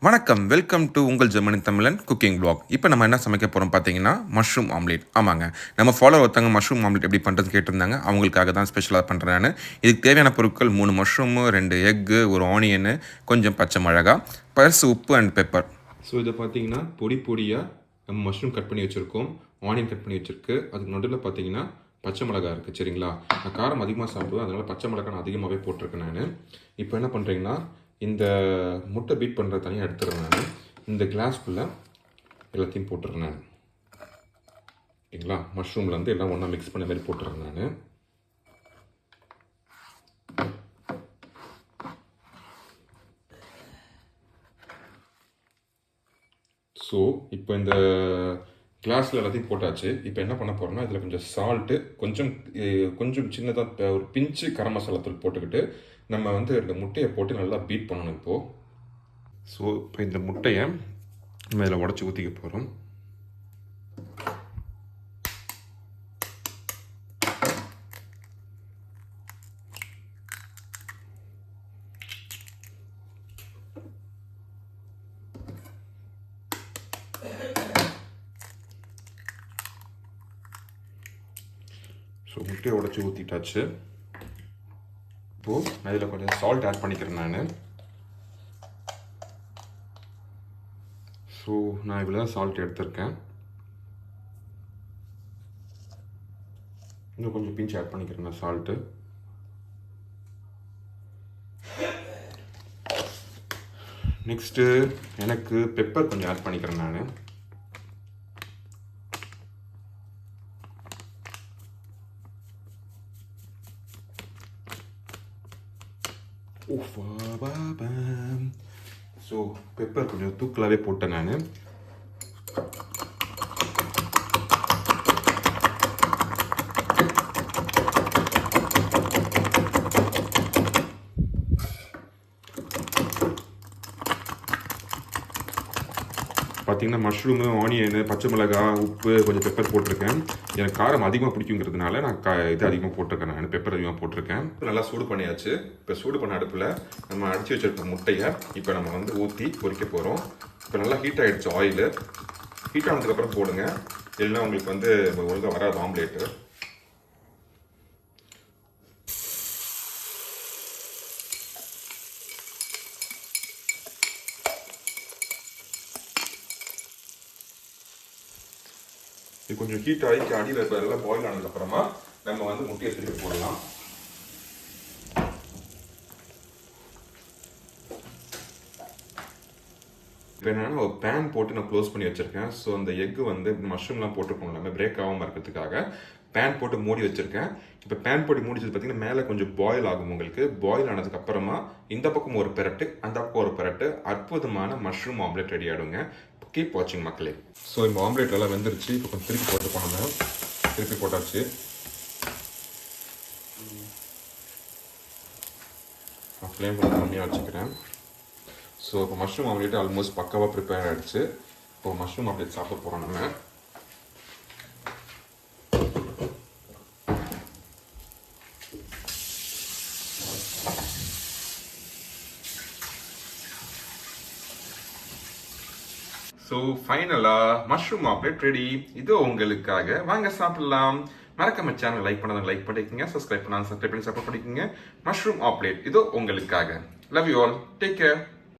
வணக்கம், welcome to உங்கள் Germany தமிழன் குக்கிங் ப்ளாக். இப்போ நம்ம என்ன சமைக்க போகிறோம் பார்த்தீங்கன்னா, மஷ்ரூம் ஆம்லேட். ஆமாங்க, நம்ம ஃபாலோவர் ஒருத்தவங்க மஷ்ரூம் ஆம்லேட் எப்படி பண்ணுறதுன்னு கேட்டிருந்தாங்க. அவங்களுக்காக தான் ஸ்பெஷலாக பண்ணுறேன் நான். இதுக்கு தேவையான பொருட்கள் 3 மஷ்ரூமு, 2 எக்கு, ஒரு ஆனியனு, கொஞ்சம் பச்சை மிளகா, பர்ஸ் உப்பு அண்ட் பெப்பர். ஸோ இதை பார்த்தீங்கன்னா பொடி பொடியாக நம்ம மஷ்ரூம் கட் பண்ணி வச்சுருக்கோம், ஆனியன் கட் பண்ணி வச்சுருக்கு. அதுக்கு நடுவில் பார்த்தீங்கன்னா பச்சை மிளகா இருக்குது. சரிங்களா, நான் காரம் அதிகமாக சாப்பிடுவேன், அதனால் பச்சை மிளகா நான் அதிகமாகவே போட்டிருக்கேன் நான். இப்போ என்ன பண்ணுறீங்கன்னா, இந்த முட்டை பீட் பண்ணுற தனியாக எடுத்துடுறேன் நான். இந்த கிளாஸ்க்குள்ளே எல்லாத்தையும் போட்டுறேன் நான். ஓகேங்களா, மஷ்ரூம்லேருந்து எல்லாம் ஒன்றா மிக்ஸ் பண்ண மாதிரி போட்டுறேன் நான். ஸோ இப்போ இந்த கிளாஸில் எல்லாத்தையும் போட்டாச்சு. இப்போ என்ன பண்ண போகிறோம்னா, இதில் கொஞ்சம் சால்ட்டு, கொஞ்சம் சின்னதாக ஒரு பிஞ்சு கரம் மசாலா தூள் போட்டுக்கிட்டு நம்ம வந்து இந்த முட்டையை போட்டு நல்லா பீட் பண்ணணும் இப்போது. ஸோ இப்போ இந்த முட்டையை நம்ம இதில் உடச்சி ஊற்றிக்க போகிறோம். ஸோ முட்டையை உடச்சி ஊற்றிட்டாச்சு. இப்போது நான் இதில் கொஞ்சம் சால்ட் ஆட் பண்ணிக்கிறேன் நான். ஸோ நான் இவ்வளோ தான் சால்ட் எடுத்திருக்கேன். இன்னும் கொஞ்சம் பிஞ்சு ஆட் பண்ணிக்கிறேன் நான் சால்ட்டு. நெக்ஸ்ட்டு எனக்கு பெப்பர் கொஞ்சம் ஆட் பண்ணிக்கிறேன் நான். ஸோ பெப்பர் கொஞ்சம் தூக்கலாகவே போட்டேன் நான். பார்த்தீங்கன்னா மஷ்ரூமு, ஆனியனு, பச்சை மிளகாய், உப்பு, கொஞ்சம் பெப்பர் போட்டிருக்கேன். எனக்கு காரம் அதிகமாக பிடிக்குங்கிறதுனால நான் இது அதிகமாக போட்டிருக்கேன், நான் பெப்பர் அதிகமாக போட்டிருக்கேன். நல்லா சூடு பண்ணியாச்சு. இப்போ சூடு பண்ண அடுப்பில் நம்ம அடித்து வச்சிருக்க முட்டையை இப்போ நம்ம வந்து ஊற்றி பொரிக்க போகிறோம். இப்போ நல்லா ஹீட் ஆகிடுச்சு ஆயிலு. ஹீட் ஆனதுக்கப்புறம் போடுங்க, இல்லைன்னா உங்களுக்கு வந்து ஒழுங்காக வராது ஆம்லேட்டு. இது கொஞ்சம் ஹீட் ஆகி அடியில் இப்போ எல்லாம் பாயில் ஆனதுக்கப்புறமா நம்ம வந்து முட்டையை திருப்பி போடலாம். இப்போ என்னன்னா, ஒரு பேன் போட்டு நான் க்ளோஸ் பண்ணி வச்சுருக்கேன். ஸோ அந்த எக்கு வந்து மஷ்ரூம்லாம் போட்டுருக்கோம், எல்லாமே பிரேக் ஆகாமல் இருக்கிறதுக்காக பேன் போட்டு மூடி வச்சுருக்கேன். இப்போ பேன் போட்டு மூடிச்சது பார்த்தீங்கன்னா மேலே கொஞ்சம் பாயில் ஆகும். உங்களுக்கு பாயில் ஆனதுக்கப்புறமா இந்த பக்கம் ஒரு பெரட்டு, அந்த பக்கம் ஒரு பெரட்டு, அற்புதமான மஷ்ரூம் ஆம்லேட் ரெடி ஆகிடுங்க. கீப் வாட்சிங் மக்களே. ஸோ இப்போ ஆம்லேட் எல்லாம் வெந்துருச்சு. இப்போ கொஞ்சம் திருப்பி போட்டுருப்போம், நம்ம திருப்பி போட்டாச்சு. நான் ஃப்ளேம் கொஞ்சம் கம்மியாக வச்சுக்கிறேன். ஸோ இப்போ மஷ்ரூம் ஆம்லேட் ஆல்மோஸ்ட் பக்காவாக ப்ரிப்பேர் ஆகிடுச்சு. இப்போ மஷ்ரூம் ஆம்லேட் சாப்பிட போகிறோம் நம்ம. ஸோ ஃபைனலாக மஷ்ரூம் ஆம்லேட் ரெடி. இது உங்களுக்காக, வாங்க சாப்பிடலாம். மறக்காம சேனல் லைக் பண்ணாதான் லைக் பண்ணிக்கோங்க, சப்ஸ்கிரைப் பண்ணாதான் சப்ஸ்கிரைப் பண்ணி சப்போர்ட் பண்ணிக்கோங்க. மஷ்ரூம் ஆம்லேட் இது உங்களுக்காக. Love you all, take care.